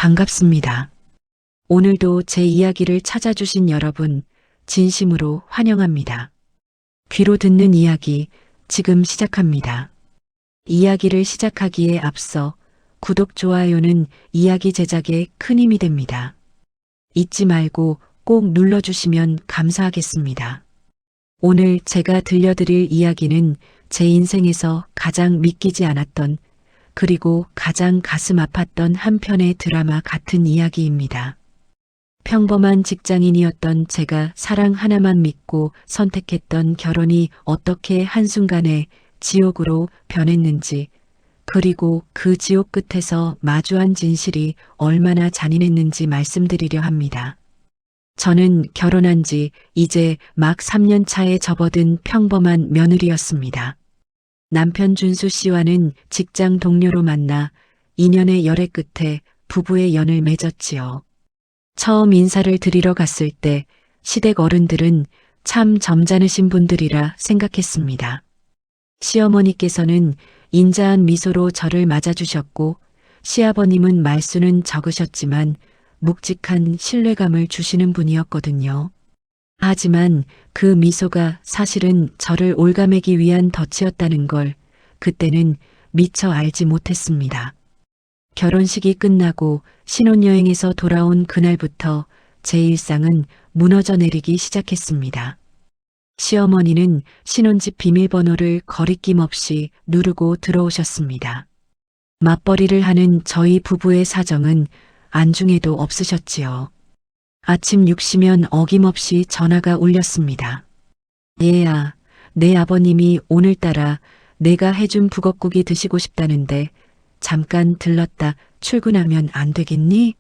반갑습니다. 오늘도 제 이야기를 찾아주신 여러분, 진심으로 환영합니다. 귀로 듣는 이야기, 지금 시작합니다. 이야기를 시작하기에 앞서 구독, 좋아요는 이야기 제작에 큰 힘이 됩니다. 잊지 말고 꼭 눌러주시면 감사하겠습니다. 오늘 제가 들려드릴 이야기는 제 인생에서 가장 믿기지 않았던 그리고 가장 가슴 아팠던 한 편의 드라마 같은 이야기입니다. 평범한 직장인이었던 제가 사랑 하나만 믿고 선택했던 결혼이 어떻게 한순간에 지옥으로 변했는지, 그리고 그 지옥 끝에서 마주한 진실이 얼마나 잔인했는지 말씀드리려 합니다. 저는 결혼한 지 이제 막 3년 차에 접어든 평범한 며느리였습니다. 남편 준수 씨와는 직장 동료로 만나 2년의 열애 끝에 부부의 연을 맺었지요. 처음 인사를 드리러 갔을 때 시댁 어른들은 참 점잖으신 분들이라 생각했습니다. 시어머니께서는 인자한 미소로 저를 맞아주셨고, 시아버님은 말수는 적으셨지만 묵직한 신뢰감을 주시는 분이었거든요. 하지만 그 미소가 사실은 저를 올가매기 위한 덫이었다는 걸 그때는 미처 알지 못했습니다. 결혼식이 끝나고 신혼여행에서 돌아온 그날부터 제 일상은 무너져 내리기 시작했습니다. 시어머니는 신혼집 비밀번호를 거리낌 없이 누르고 들어오셨습니다. 맞벌이를 하는 저희 부부의 사정은 안중에도 없으셨지요. 아침 6시면 어김없이 전화가 울렸습니다. 얘야, 내 아버님이 오늘따라 내가 해준 북엇국이 드시고 싶다는데 잠깐 들렀다 출근하면 안 되겠니?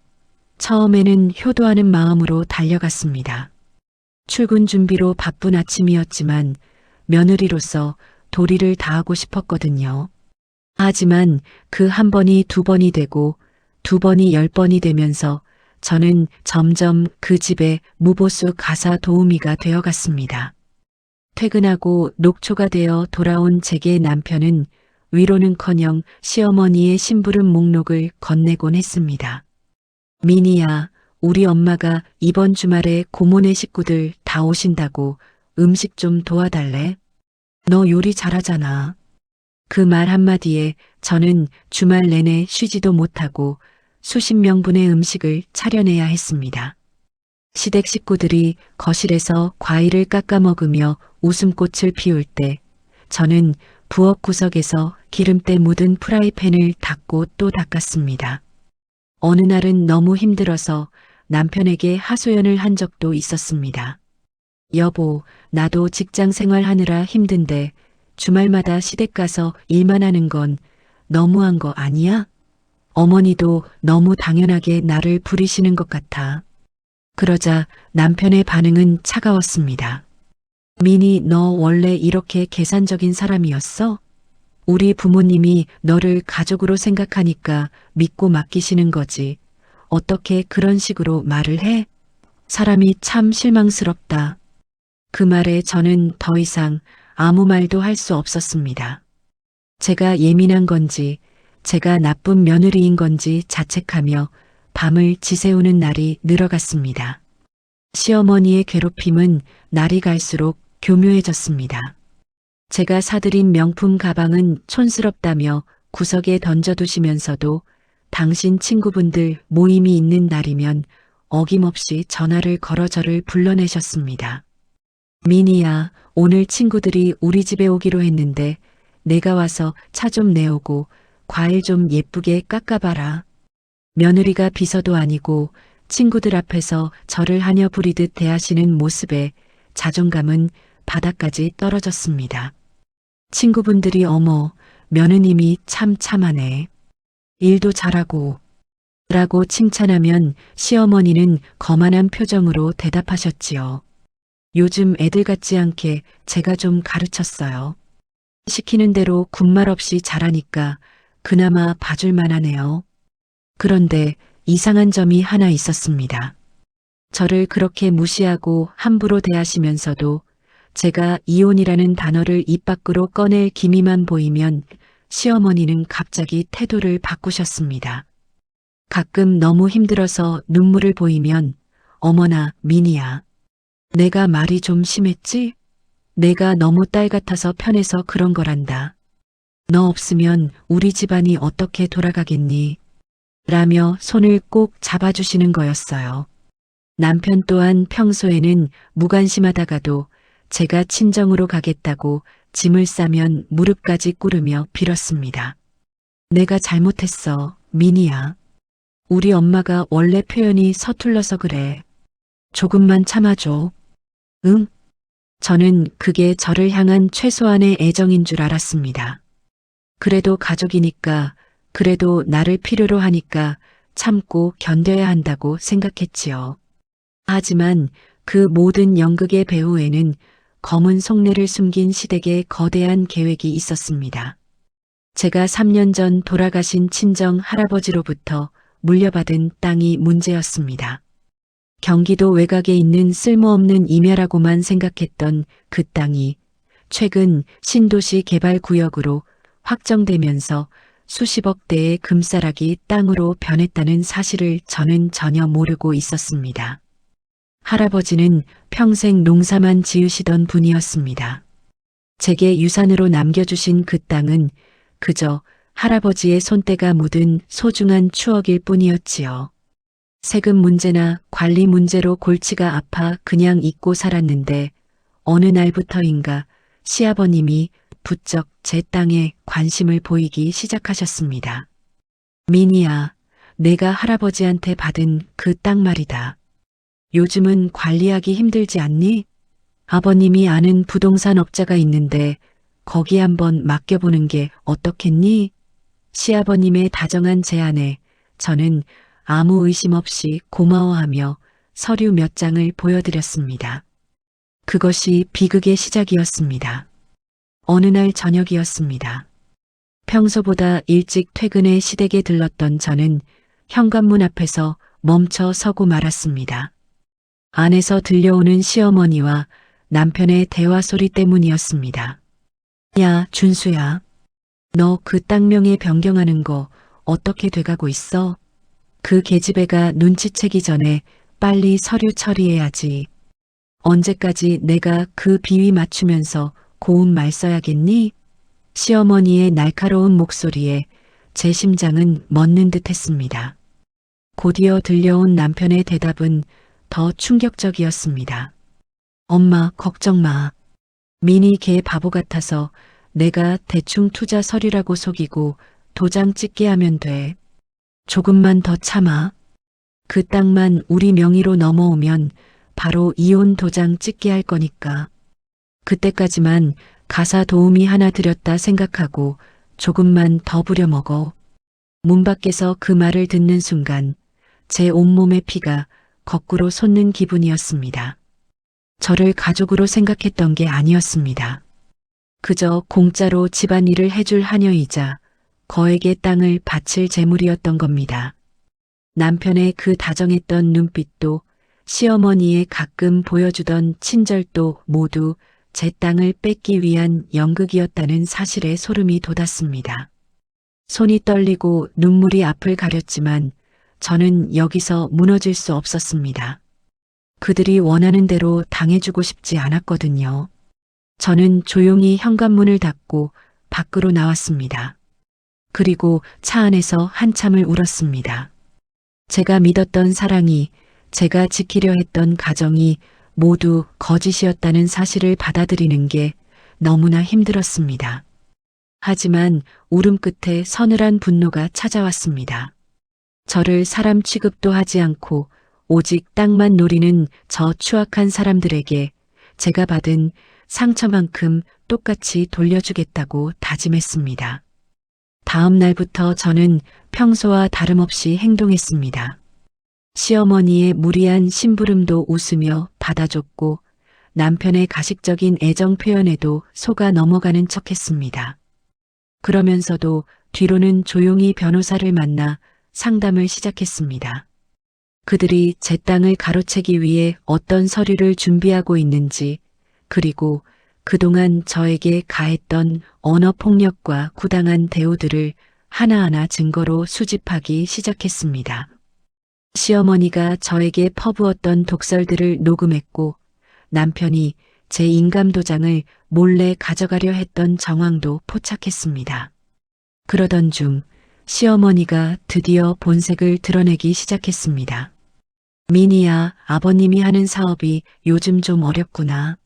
처음에는 효도하는 마음으로 달려갔습니다. 출근 준비로 바쁜 아침이었지만 며느리로서 도리를 다하고 싶었거든요. 하지만 그 한 번이 두 번이 되고 두 번이 10번이 되면서 저는 점점 그 집의 무보수 가사 도우미가 되어갔습니다. 퇴근하고 녹초가 되어 돌아온 제게 남편은 위로는커녕 시어머니의 심부름 목록을 건네곤 했습니다. 미니야, 우리 엄마가 이번 주말에 고모네 식구들 다 오신다고 음식 좀 도와달래? 너 요리 잘하잖아. 그 말 한마디에 저는 주말 내내 쉬지도 못하고 수십 명분의 음식을 차려내야 했습니다. 시댁 식구들이 거실에서 과일을 깎아 먹으며 웃음꽃을 피울 때 저는 부엌 구석에서 기름때 묻은 프라이팬을 닦고 또 닦았습니다. 어느 날은 너무 힘들어서 남편에게 하소연을 한 적도 있었습니다. 여보, 나도 직장 생활하느라 힘든데 주말마다 시댁 가서 일만 하는 건 너무한 거 아니야? 어머니도 너무 당연하게 나를 부리시는 것 같아. 그러자 남편의 반응은 차가웠습니다. 미니, 너 원래 이렇게 계산적인 사람이었어? 우리 부모님이 너를 가족으로 생각하니까 믿고 맡기시는 거지. 어떻게 그런 식으로 말을 해? 사람이 참 실망스럽다. 그 말에 저는 더 이상 아무 말도 할 수 없었습니다. 제가 예민한 건지, 제가 나쁜 며느리인 건지 자책하며 밤을 지새우는 날이 늘어갔습니다. 시어머니의 괴롭힘은 날이 갈수록 교묘해졌습니다. 제가 사들인 명품 가방은 촌스럽다며 구석에 던져두시면서도 당신 친구분들 모임이 있는 날이면 어김없이 전화를 걸어 저를 불러내셨습니다. 미니야, 오늘 친구들이 우리 집에 오기로 했는데 내가 와서 차 좀 내오고 과일 좀 예쁘게 깎아봐라. 며느리가 비서도 아니고 친구들 앞에서 저를 하녀 부리듯 대하시는 모습에 자존감은 바닥까지 떨어졌습니다. 친구분들이 어머, 며느님이 참 참하네. 일도 잘하고 라고 칭찬하면 시어머니는 거만한 표정으로 대답하셨지요. 요즘 애들 같지 않게 제가 좀 가르쳤어요. 시키는 대로 군말 없이 잘하니까 그나마 봐줄만 하네요. 그런데 이상한 점이 하나 있었습니다. 저를 그렇게 무시하고 함부로 대하시면서도 제가 이혼이라는 단어를 입 밖으로 꺼낼 기미만 보이면 시어머니는 갑자기 태도를 바꾸셨습니다. 가끔 너무 힘들어서 눈물을 보이면 어머나 민희야. 내가 말이 좀 심했지? 내가 너무 딸 같아서 편해서 그런 거란다. 너 없으면 우리 집안이 어떻게 돌아가겠니? 라며 손을 꼭 잡아주시는 거였어요. 남편 또한 평소에는 무관심하다가도 제가 친정으로 가겠다고 짐을 싸면 무릎까지 꿇으며 빌었습니다. 내가 잘못했어, 민희야. 우리 엄마가 원래 표현이 서툴러서 그래. 조금만 참아줘. 응? 저는 그게 저를 향한 최소한의 애정인 줄 알았습니다. 그래도 가족이니까, 그래도 나를 필요로 하니까 참고 견뎌야 한다고 생각했지요. 하지만 그 모든 연극의 배후에는 검은 속내를 숨긴 시댁의 거대한 계획이 있었습니다. 제가 3년 전 돌아가신 친정 할아버지로부터 물려받은 땅이 문제였습니다. 경기도 외곽에 있는 쓸모없는 임야라고만 생각했던 그 땅이 최근 신도시 개발 구역으로 확정되면서 수십억 대의 금싸라기 땅으로 변했다는 사실을 저는 전혀 모르고 있었습니다. 할아버지는 평생 농사만 지으시던 분이었습니다. 제게 유산으로 남겨주신 그 땅은 그저 할아버지의 손때가 묻은 소중한 추억일 뿐이었지요. 세금 문제나 관리 문제로 골치가 아파 그냥 잊고 살았는데 어느 날부터인가 시아버님이 부쩍 제 땅에 관심을 보이기 시작하셨습니다. 민희야, 내가 할아버지한테 받은 그 땅 말이다. 요즘은 관리하기 힘들지 않니? 아버님이 아는 부동산 업자가 있는데 거기 한번 맡겨보는 게 어떻겠니? 시아버님의 다정한 제안에 저는 아무 의심 없이 고마워하며 서류 몇 장을 보여드렸습니다. 그것이 비극의 시작이었습니다. 어느 날 저녁이었습니다. 평소보다 일찍 퇴근해 시댁에 들렀던 저는 현관문 앞에서 멈춰 서고 말았습니다. 안에서 들려오는 시어머니와 남편의 대화 소리 때문이었습니다. 야, 준수야. 너 그 땅명에 변경하는 거 어떻게 돼가고 있어? 그 계집애가 눈치채기 전에 빨리 서류 처리해야지. 언제까지 내가 그 비위 맞추면서 고운 말 써야겠니? 시어머니의 날카로운 목소리에 제 심장은 멎는 듯 했습니다. 곧이어 들려온 남편의 대답은 더 충격적이었습니다. 엄마, 걱정 마. 민희 걔 바보 같아서 내가 대충 투자 서류라고 속이고 도장 찍게 하면 돼. 조금만 더 참아. 그 땅만 우리 명의로 넘어오면 바로 이혼 도장 찍게 할 거니까. 그때까지만 가사 도우미 하나 드렸다 생각하고 조금만 더 부려먹어. 문 밖에서 그 말을 듣는 순간 제 온몸의 피가 거꾸로 솟는 기분이었습니다. 저를 가족으로 생각했던 게 아니었습니다. 그저 공짜로 집안일을 해줄 하녀이자 거액의 땅을 바칠 재물이었던 겁니다. 남편의 그 다정했던 눈빛도 시어머니의 가끔 보여주던 친절도 모두 제 땅을 뺏기 위한 연극이었다는 사실에 소름이 돋았습니다. 손이 떨리고 눈물이 앞을 가렸지만 저는 여기서 무너질 수 없었습니다. 그들이 원하는 대로 당해주고 싶지 않았거든요. 저는 조용히 현관문을 닫고 밖으로 나왔습니다. 그리고 차 안에서 한참을 울었습니다. 제가 믿었던 사랑이, 제가 지키려 했던 가정이 모두 거짓이었다는 사실을 받아들이는 게 너무나 힘들었습니다. 하지만 울음 끝에 서늘한 분노가 찾아왔습니다. 저를 사람 취급도 하지 않고 오직 땅만 노리는 저 추악한 사람들에게 제가 받은 상처만큼 똑같이 돌려주겠다고 다짐했습니다. 다음 날부터 저는 평소와 다름없이 행동했습니다. 시어머니의 무리한 심부름도 웃으며 받아줬고 남편의 가식적인 애정 표현에도 속아 넘어가는 척했습니다. 그러면서도 뒤로는 조용히 변호사를 만나 상담을 시작했습니다. 그들이 제 땅을 가로채기 위해 어떤 서류를 준비하고 있는지, 그리고 그동안 저에게 가했던 언어폭력과 구당한 대우들을 하나하나 증거로 수집하기 시작했습니다. 시어머니가 저에게 퍼부었던 독설들을 녹음했고 남편이 제 인감도장을 몰래 가져가려 했던 정황도 포착했습니다. 그러던 중 시어머니가 드디어 본색을 드러내기 시작했습니다. 미니야, 아버님이 하는 사업이 요즘 좀 어렵구나.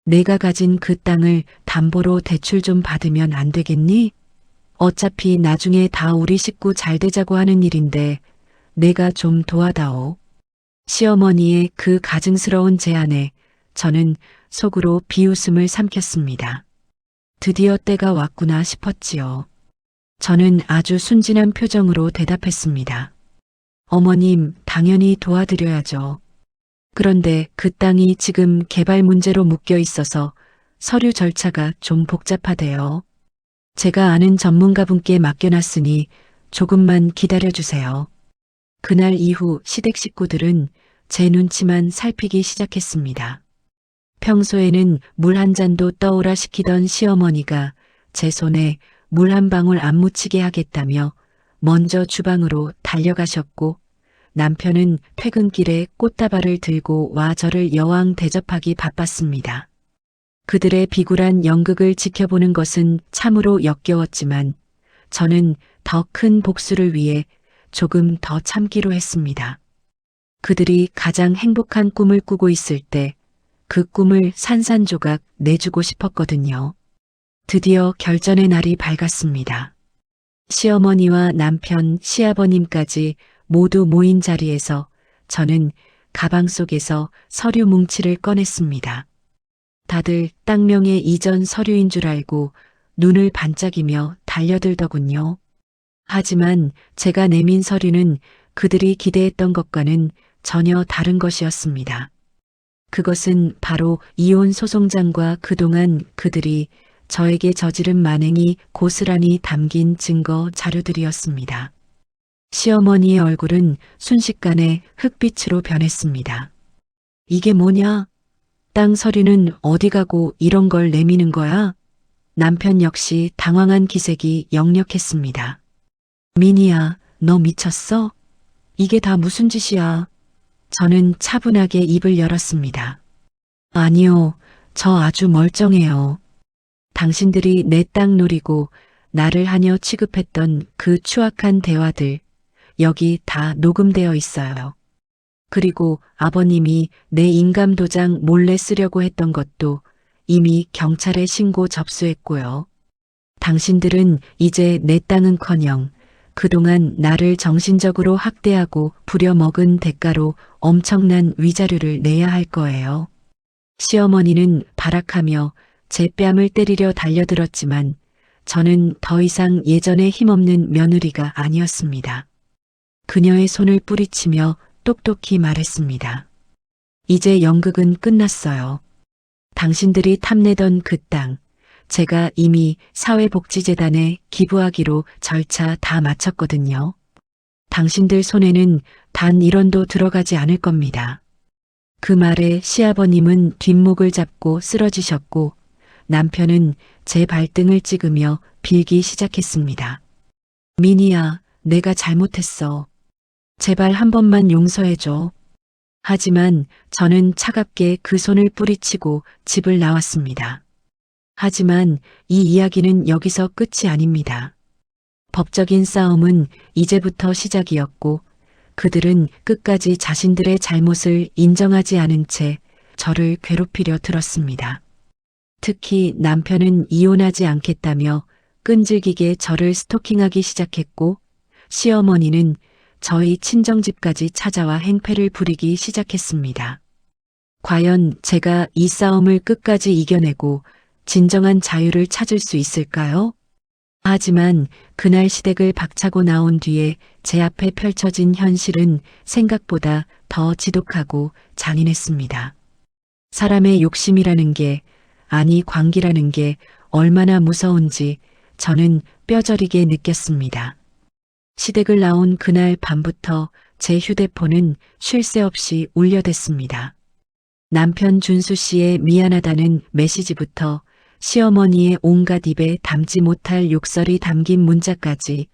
내가 가진 그 땅을 담보로 대출 좀 받으면 안 되겠니? 어차피 나중에 다 우리 식구 잘 되자고 하는 일인데 내가 좀 도와다오. 시어머니의 그 가증스러운 제안에 저는 속으로 비웃음을 삼켰습니다. 드디어 때가 왔구나 싶었지요. 저는 아주 순진한 표정으로 대답했습니다. 어머님, 당연히 도와드려야죠. 그런데 그 땅이 지금 개발 문제로 묶여 있어서 서류 절차가 좀 복잡하대요. 제가 아는 전문가분께 맡겨놨으니 조금만 기다려주세요. 그날 이후 시댁 식구들은 제 눈치만 살피기 시작했습니다. 평소에는 물 한 잔도 떠오라 시키던 시어머니가 제 손에 물 한 방울 안 묻히게 하겠다며 먼저 주방으로 달려가셨고 남편은 퇴근길에 꽃다발을 들고 와 저를 여왕 대접하기 바빴습니다. 그들의 비굴한 연극을 지켜보는 것은 참으로 역겨웠지만 저는 더 큰 복수를 위해 조금 더 참기로 했습니다. 그들이 가장 행복한 꿈을 꾸고 있을 때 그 꿈을 산산조각 내주고 싶었거든요. 드디어 결전의 날이 밝았습니다. 시어머니와 남편, 시아버님까지 모두 모인 자리에서 저는 가방 속에서 서류 뭉치를 꺼냈습니다. 다들 땅명의 이전 서류인 줄 알고 눈을 반짝이며 달려들더군요. 하지만 제가 내민 서류는 그들이 기대했던 것과는 전혀 다른 것이었습니다. 그것은 바로 이혼 소송장과 그동안 그들이 저에게 저지른 만행이 고스란히 담긴 증거 자료들이었습니다. 시어머니의 얼굴은 순식간에 흑빛으로 변했습니다. 이게 뭐냐? 땅 서류는 어디 가고 이런 걸 내미는 거야? 남편 역시 당황한 기색이 역력했습니다. 미니야, 너 미쳤어? 이게 다 무슨 짓이야? 저는 차분하게 입을 열었습니다. 아니요, 저 아주 멀쩡해요. 당신들이 내 땅 노리고 나를 하녀 취급했던 그 추악한 대화들, 여기 다 녹음되어 있어요. 그리고 아버님이 내 인감도장 몰래 쓰려고 했던 것도 이미 경찰에 신고 접수했고요. 당신들은 이제 내 땅은커녕 그동안 나를 정신적으로 학대하고 부려먹은 대가로 엄청난 위자료를 내야 할 거예요. 시어머니는 발악하며 제 뺨을 때리려 달려들었지만 저는 더 이상 예전에 힘없는 며느리가 아니었습니다. 그녀의 손을 뿌리치며 똑똑히 말했습니다. 이제 연극은 끝났어요. 당신들이 탐내던 그 땅, 제가 이미 사회복지재단에 기부하기로 절차 다 마쳤거든요. 당신들 손에는 단 1원도 들어가지 않을 겁니다. 그 말에 시아버님은 뒷목을 잡고 쓰러지셨고 남편은 제 발등을 찍으며 빌기 시작했습니다. 미니야, 내가 잘못했어. 제발 한 번만 용서해줘. 하지만 저는 차갑게 그 손을 뿌리치고 집을 나왔습니다. 하지만 이 이야기는 여기서 끝이 아닙니다. 법적인 싸움은 이제부터 시작이었고 그들은 끝까지 자신들의 잘못을 인정하지 않은 채 저를 괴롭히려 들었습니다. 특히 남편은 이혼하지 않겠다며 끈질기게 저를 스토킹하기 시작했고 시어머니는 저희 친정집까지 찾아와 행패를 부리기 시작했습니다. 과연 제가 이 싸움을 끝까지 이겨내고 진정한 자유를 찾을 수 있을까요? 하지만 그날 시댁을 박차고 나온 뒤에 제 앞에 펼쳐진 현실은 생각보다 더 지독하고 잔인했습니다. 사람의 욕심이라는 게, 아니 광기라는 게 얼마나 무서운지 저는 뼈저리게 느꼈습니다. 시댁을 나온 그날 밤부터 제 휴대폰은 쉴 새 없이 울려댔습니다. 남편 준수 씨의 미안하다는 메시지부터 시어머니의 온갖 입에 담지 못할 욕설이 담긴 문자까지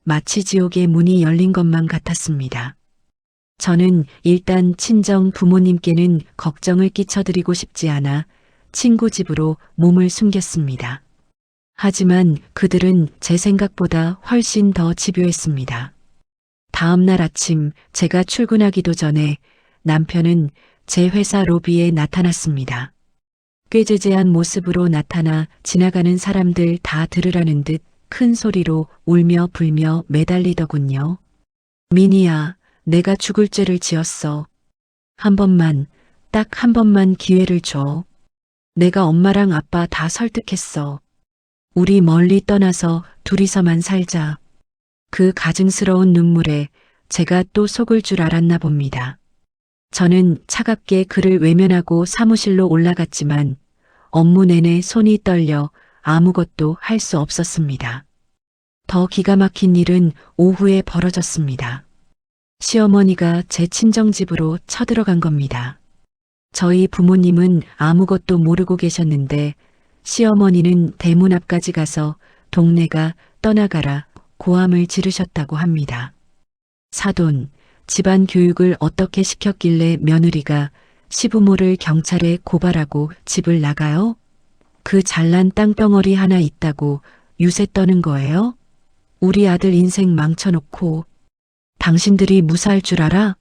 마치 지옥의 문이 열린 것만 같았습니다. 저는 일단 친정 부모님께는 걱정을 끼쳐드리고 싶지 않아 친구 집으로 몸을 숨겼습니다. 하지만 그들은 제 생각보다 훨씬 더 집요했습니다. 다음 날 아침 제가 출근하기도 전에 남편은 제 회사 로비에 나타났습니다. 꾀죄죄한 모습으로 나타나 지나가는 사람들 다 들으라는 듯 큰 소리로 울며 불며 매달리더군요. 미니야, 내가 죽을 죄를 지었어. 한 번만, 딱 한 번만 기회를 줘. 내가 엄마랑 아빠 다 설득했어. 우리 멀리 떠나서 둘이서만 살자. 그 가증스러운 눈물에 제가 또 속을 줄 알았나 봅니다. 저는 차갑게 그를 외면하고 사무실로 올라갔지만 업무 내내 손이 떨려 아무것도 할 수 없었습니다. 더 기가 막힌 일은 오후에 벌어졌습니다. 시어머니가 제 친정집으로 쳐들어간 겁니다. 저희 부모님은 아무것도 모르고 계셨는데 시어머니는 대문 앞까지 가서 동네가 떠나가라 고함을 지르셨다고 합니다. 사돈, 집안 교육을 어떻게 시켰길래 며느리가 시부모를 경찰에 고발하고 집을 나가요? 그 잘난 땅덩어리 하나 있다고 유세 떠는 거예요? 우리 아들 인생 망쳐놓고 당신들이 무사할 줄 알아?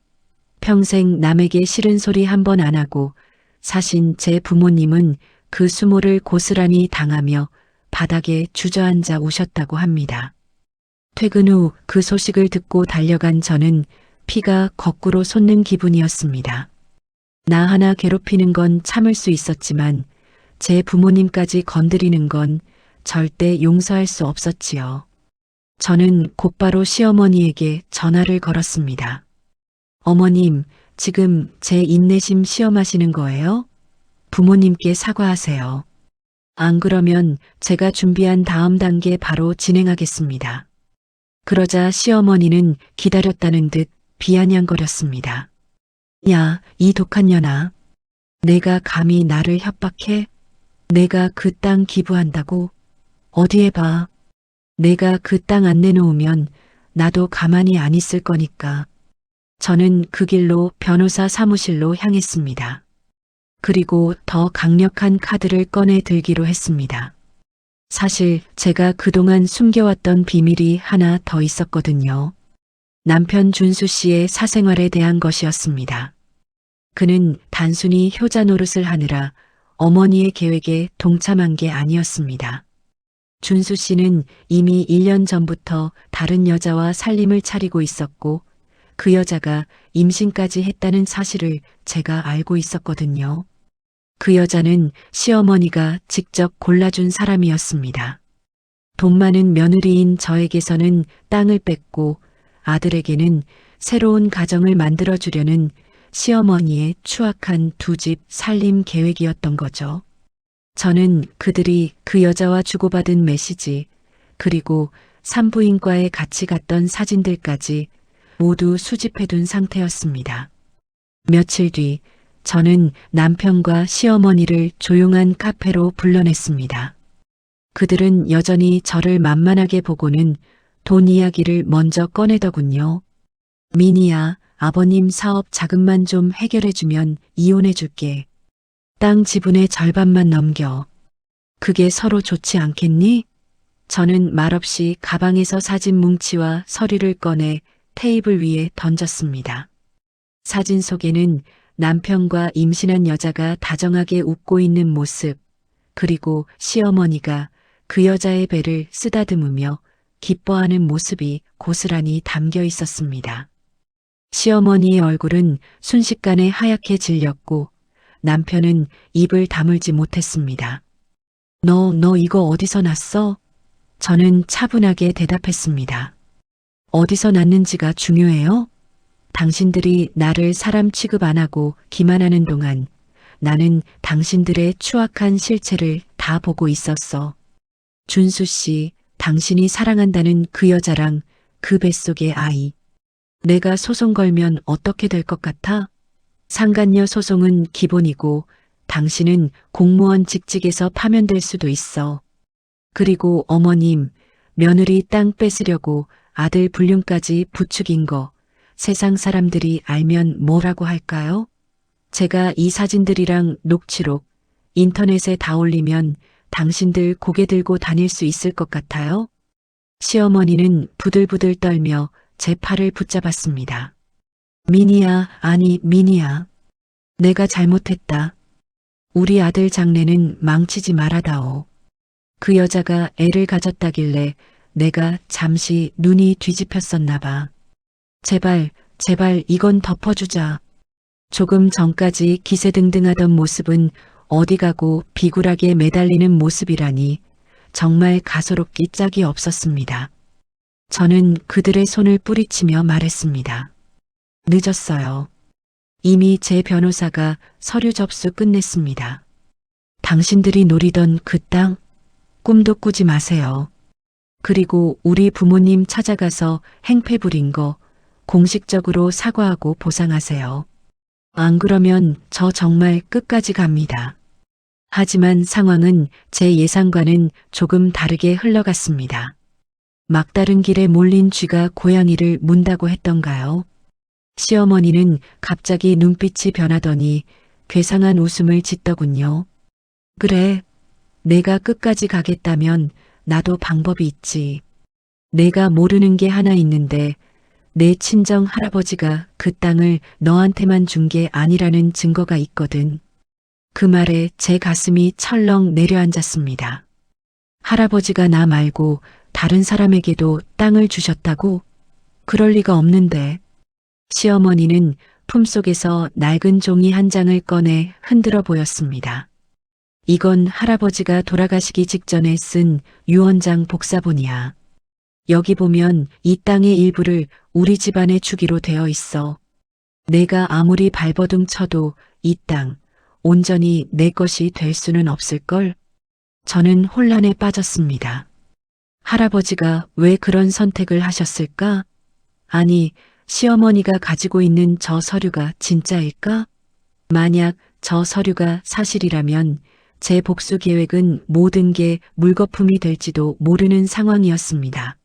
평생 남에게 싫은 소리 한 번 안 하고 사신 제 부모님은 그 수모를 고스란히 당하며 바닥에 주저앉아 우셨다고 합니다. 퇴근 후 그 소식을 듣고 달려간 저는 피가 거꾸로 솟는 기분이었습니다. 나 하나 괴롭히는 건 참을 수 있었지만 제 부모님까지 건드리는 건 절대 용서할 수 없었지요. 저는 곧바로 시어머니에게 전화를 걸었습니다. 어머님, 지금 제 인내심 시험하시는 거예요? 부모님께 사과하세요. 안 그러면 제가 준비한 다음 단계 바로 진행하겠습니다. 그러자 시어머니는 기다렸다는 듯 비아냥거렸습니다. 야, 이 독한 년아. 내가 감히 나를 협박해? 내가 그 땅 기부한다고? 어디에 봐. 내가 그 땅 안 내놓으면 나도 가만히 안 있을 거니까. 저는 그 길로 변호사 사무실로 향했습니다. 그리고 더 강력한 카드를 꺼내 들기로 했습니다. 사실 제가 그동안 숨겨왔던 비밀이 하나 더 있었거든요. 남편 준수 씨의 사생활에 대한 것이었습니다. 그는 단순히 효자 노릇을 하느라 어머니의 계획에 동참한 게 아니었습니다. 준수 씨는 이미 1년 전부터 다른 여자와 살림을 차리고 있었고 그 여자가 임신까지 했다는 사실을 제가 알고 있었거든요. 그 여자는 시어머니가 직접 골라준 사람이었습니다. 돈 많은 며느리인 저에게서는 땅을 뺏고 아들에게는 새로운 가정을 만들어주려는 시어머니의 추악한 두 집 살림 계획이었던 거죠. 저는 그들이 그 여자와 주고받은 메시지, 그리고 산부인과에 같이 갔던 사진들까지 모두 수집해둔 상태였습니다. 며칠 뒤 저는 남편과 시어머니를 조용한 카페로 불러냈습니다. 그들은 여전히 저를 만만하게 보고는 돈 이야기를 먼저 꺼내더군요. 미니야, 아버님 사업 자금만 좀 해결해주면 이혼해줄게. 땅 지분의 절반만 넘겨. 그게 서로 좋지 않겠니? 저는 말없이 가방에서 사진 뭉치와 서류를 꺼내 테이블 위에 던졌습니다. 사진 속에는 남편과 임신한 여자가 다정하게 웃고 있는 모습, 그리고 시어머니가 그 여자의 배를 쓰다듬으며 기뻐하는 모습이 고스란히 담겨 있었습니다. 시어머니의 얼굴은 순식간에 하얗게 질렸고 남편은 입을 다물지 못했습니다. 너 이거 어디서 났어? 저는 차분하게 대답했습니다. 어디서 났는지가 중요해요? 당신들이 나를 사람 취급 안 하고 기만하는 동안 나는 당신들의 추악한 실체를 다 보고 있었어. 준수 씨, 당신이 사랑한다는 그 여자랑 그 뱃속의 아이. 내가 소송 걸면 어떻게 될 것 같아? 상간녀 소송은 기본이고 당신은 공무원 직직에서 파면될 수도 있어. 그리고 어머님, 며느리 땅 뺏으려고 아들 불륜까지 부추긴 거 세상 사람들이 알면 뭐라고 할까요? 제가 이 사진들이랑 녹취록 인터넷에 다 올리면 당신들 고개 들고 다닐 수 있을 것 같아요? 시어머니는 부들부들 떨며 제 팔을 붙잡았습니다. 미니야, 아니 미니야. 내가 잘못했다. 우리 아들 장래는 망치지 말아다오. 그 여자가 애를 가졌다길래 내가 잠시 눈이 뒤집혔었나 봐. 제발, 제발 이건 덮어주자. 조금 전까지 기세등등하던 모습은 어디 가고 비굴하게 매달리는 모습이라니 정말 가소롭기 짝이 없었습니다. 저는 그들의 손을 뿌리치며 말했습니다. 늦었어요. 이미 제 변호사가 서류 접수 끝냈습니다. 당신들이 노리던 그 땅, 꿈도 꾸지 마세요. 그리고 우리 부모님 찾아가서 행패 부린 거 공식적으로 사과하고 보상하세요. 안 그러면 저 정말 끝까지 갑니다. 하지만 상황은 제 예상과는 조금 다르게 흘러갔습니다. 막다른 길에 몰린 쥐가 고양이를 문다고 했던가요? 시어머니는 갑자기 눈빛이 변하더니 괴상한 웃음을 짓더군요. 그래, 내가 끝까지 가겠다면 나도 방법이 있지. 내가 모르는 게 하나 있는데 내 친정 할아버지가 그 땅을 너한테만 준 게 아니라는 증거가 있거든. 그 말에 제 가슴이 철렁 내려앉았습니다. 할아버지가 나 말고 다른 사람에게도 땅을 주셨다고? 그럴 리가 없는데. 시어머니는 품속에서 낡은 종이 한 장을 꺼내 흔들어 보였습니다. 이건 할아버지가 돌아가시기 직전에 쓴 유언장 복사본이야. 여기 보면 이 땅의 일부를 우리 집안에 주기로 되어 있어. 내가 아무리 발버둥 쳐도 이 땅 온전히 내 것이 될 수는 없을걸? 저는 혼란에 빠졌습니다. 할아버지가 왜 그런 선택을 하셨을까? 아니, 시어머니가 가지고 있는 저 서류가 진짜일까? 만약 저 서류가 사실이라면 제 복수 계획은 모든 게 물거품이 될지도 모르는 상황이었습니다.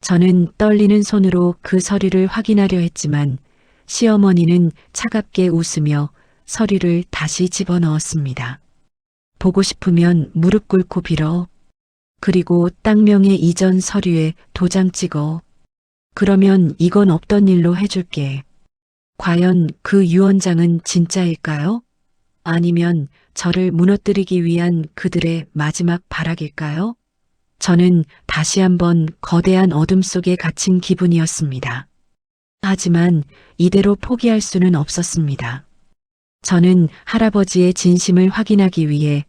저는 떨리는 손으로 그 서류를 확인하려 했지만 시어머니는 차갑게 웃으며 서류를 다시 집어넣었습니다. 보고 싶으면 무릎 꿇고 빌어. 그리고 땅명의 이전 서류에 도장 찍어. 그러면 이건 없던 일로 해줄게. 과연 그 유언장은 진짜일까요? 아니면 저를 무너뜨리기 위한 그들의 마지막 발악일까요? 저는 다시 한번 거대한 어둠 속에 갇힌 기분이었습니다. 하지만 이대로 포기할 수는 없었습니다. 저는 할아버지의 진심을 확인하기 위해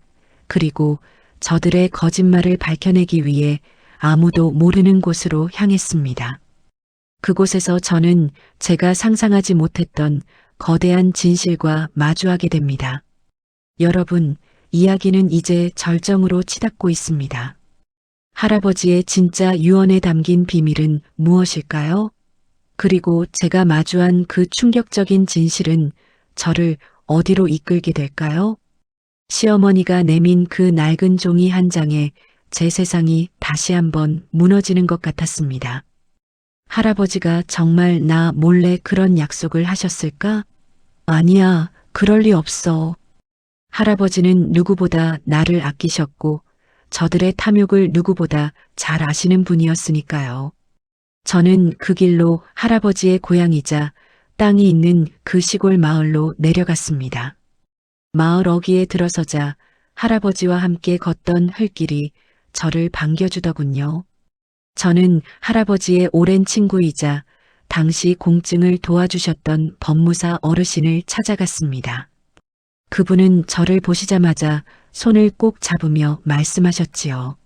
그리고 저들의 거짓말을 밝혀내기 위해 아무도 모르는 곳으로 향했습니다. 그곳에서 저는 제가 상상하지 못했던 거대한 진실과 마주하게 됩니다. 여러분, 이야기는 이제 절정으로 치닫고 있습니다. 할아버지의 진짜 유언에 담긴 비밀은 무엇일까요? 그리고 제가 마주한 그 충격적인 진실은 저를 어디로 이끌게 될까요? 시어머니가 내민 그 낡은 종이 한 장에 제 세상이 다시 한번 무너지는 것 같았습니다. 할아버지가 정말 나 몰래 그런 약속을 하셨을까? 아니야, 그럴 리 없어. 할아버지는 누구보다 나를 아끼셨고 저들의 탐욕을 누구보다 잘 아시는 분이었으니까요. 저는 그 길로 할아버지의 고향이자 땅이 있는 그 시골 마을로 내려갔습니다. 마을 어귀에 들어서자 할아버지와 함께 걷던 흘길이 저를 반겨주더군요. 저는 할아버지의 오랜 친구이자 당시 공증을 도와주셨던 법무사 어르신을 찾아갔습니다. 그분은 저를 보시자마자 손을 꼭 잡으며 말씀하셨지요.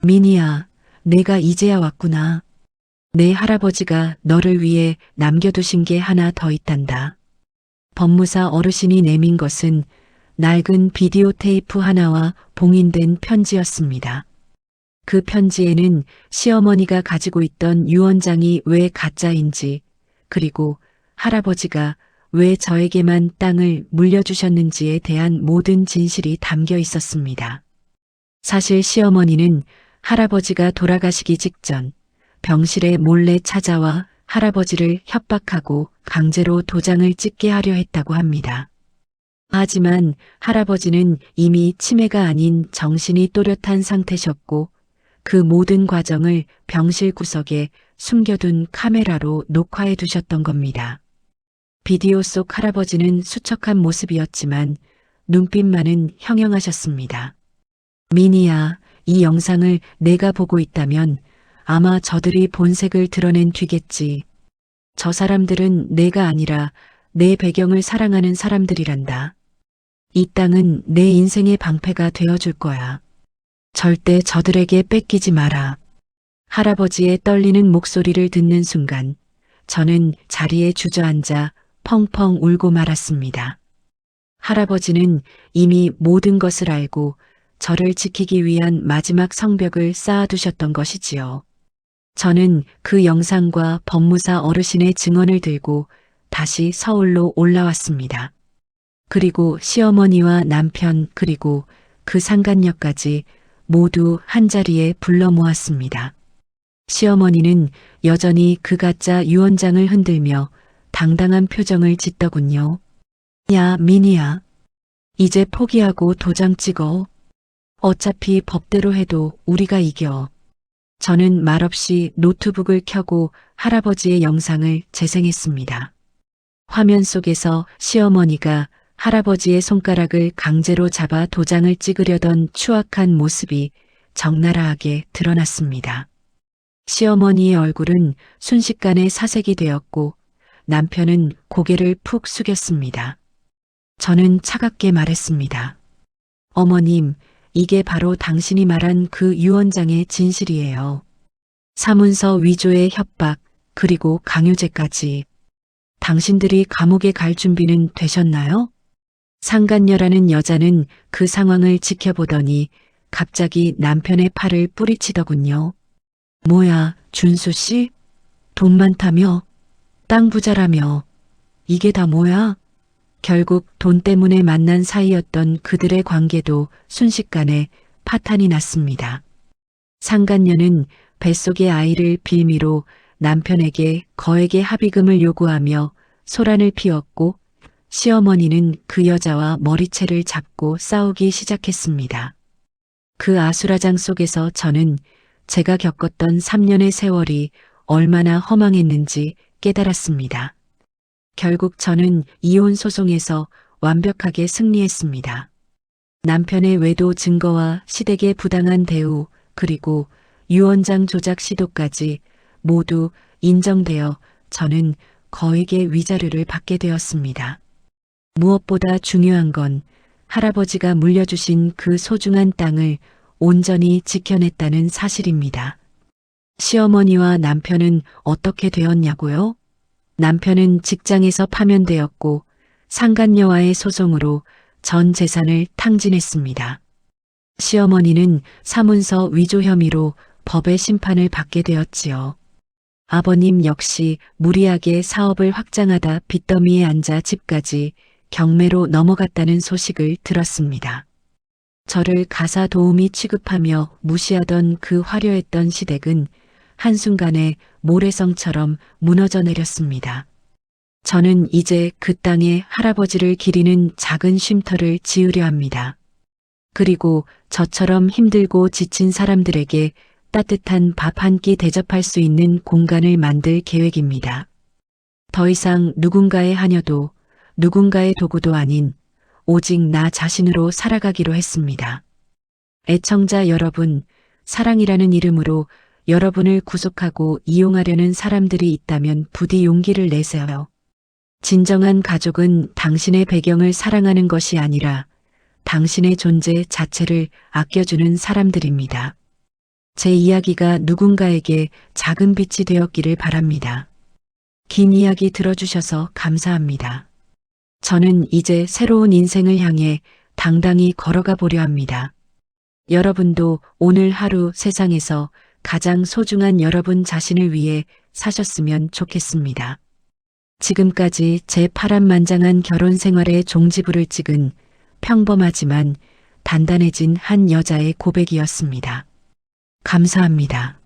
미니야, 내가 이제야 왔구나. 내 할아버지가 너를 위해 남겨두신 게 하나 더 있단다. 법무사 어르신이 내민 것은 낡은 비디오 테이프 하나와 봉인된 편지였습니다. 그 편지에는 시어머니가 가지고 있던 유언장이 왜 가짜인지, 그리고 할아버지가 왜 저에게만 땅을 물려주셨는지에 대한 모든 진실이 담겨 있었습니다. 사실 시어머니는 할아버지가 돌아가시기 직전 병실에 몰래 찾아와 할아버지를 협박하고 강제로 도장을 찍게 하려 했다고 합니다. 하지만 할아버지는 이미 치매가 아닌 정신이 또렷한 상태셨고 그 모든 과정을 병실 구석에 숨겨둔 카메라로 녹화해 두셨던 겁니다. 비디오 속 할아버지는 수척한 모습이었지만 눈빛만은 형형하셨습니다. 미니야, 이 영상을 내가 보고 있다면 아마 저들이 본색을 드러낸 뒤겠지. 저 사람들은 내가 아니라 내 배경을 사랑하는 사람들이란다. 이 땅은 내 인생의 방패가 되어줄 거야. 절대 저들에게 뺏기지 마라. 할아버지의 떨리는 목소리를 듣는 순간 저는 자리에 주저앉아 펑펑 울고 말았습니다. 할아버지는 이미 모든 것을 알고 저를 지키기 위한 마지막 성벽을 쌓아두셨던 것이지요. 저는 그 영상과 법무사 어르신의 증언을 들고 다시 서울로 올라왔습니다. 그리고 시어머니와 남편 그리고 그 상간녀까지 모두 한자리에 불러 모았습니다. 시어머니는 여전히 그 가짜 유언장을 흔들며 당당한 표정을 짓더군요. 야, 미니야. 이제 포기하고 도장 찍어. 어차피 법대로 해도 우리가 이겨. 저는 말없이 노트북을 켜고 할아버지의 영상을 재생했습니다. 화면 속에서 시어머니가 할아버지의 손가락을 강제로 잡아 도장을 찍으려던 추악한 모습이 적나라하게 드러났습니다. 시어머니의 얼굴은 순식간에 사색이 되었고 남편은 고개를 푹 숙였습니다. 저는 차갑게 말했습니다. 어머님, 이게 바로 당신이 말한 그 유언장의 진실이에요. 사문서 위조의 협박, 그리고 강요죄까지. 당신들이 감옥에 갈 준비는 되셨나요? 상간녀라는 여자는 그 상황을 지켜보더니 갑자기 남편의 팔을 뿌리치더군요. 뭐야, 준수 씨? 돈 많다며? 땅 부자라며? 이게 다 뭐야? 결국 돈 때문에 만난 사이였던 그들의 관계도 순식간에 파탄이 났습니다. 상간녀는 뱃속의 아이를 빌미로 남편에게 거액의 합의금을 요구하며 소란을 피웠고 시어머니는 그 여자와 머리채를 잡고 싸우기 시작했습니다. 그 아수라장 속에서 저는 제가 겪었던 3년의 세월이 얼마나 허망했는지 깨달았습니다. 결국 저는 이혼 소송에서 완벽하게 승리했습니다. 남편의 외도 증거와 시댁의 부당한 대우 그리고 유언장 조작 시도까지 모두 인정되어 저는 거액의 위자료를 받게 되었습니다. 무엇보다 중요한 건 할아버지가 물려주신 그 소중한 땅을 온전히 지켜냈다는 사실입니다. 시어머니와 남편은 어떻게 되었냐고요? 남편은 직장에서 파면되었고 상간녀와의 소송으로 전 재산을 탕진했습니다. 시어머니는 사문서 위조 혐의로 법의 심판을 받게 되었지요. 아버님 역시 무리하게 사업을 확장하다 빚더미에 앉아 집까지 경매로 넘어갔다는 소식을 들었습니다. 저를 가사 도우미 취급하며 무시하던 그 화려했던 시댁은 한순간에 모래성처럼 무너져 내렸습니다. 저는 이제 그 땅에 할아버지를 기리는 작은 쉼터를 지으려 합니다. 그리고 저처럼 힘들고 지친 사람들에게 따뜻한 밥 한 끼 대접할 수 있는 공간을 만들 계획입니다. 더 이상 누군가의 하녀도 누군가의 도구도 아닌 오직 나 자신으로 살아가기로 했습니다. 애청자 여러분, 사랑이라는 이름으로 여러분을 구속하고 이용하려는 사람들이 있다면 부디 용기를 내세요. 진정한 가족은 당신의 배경을 사랑하는 것이 아니라 당신의 존재 자체를 아껴주는 사람들입니다. 제 이야기가 누군가에게 작은 빛이 되었기를 바랍니다. 긴 이야기 들어주셔서 감사합니다. 저는 이제 새로운 인생을 향해 당당히 걸어가 보려 합니다. 여러분도 오늘 하루 세상에서 가장 소중한 여러분 자신을 위해 사셨으면 좋겠습니다. 지금까지 제 파란만장한 결혼 생활의 종지부를 찍은 평범하지만 단단해진 한 여자의 고백이었습니다. 감사합니다.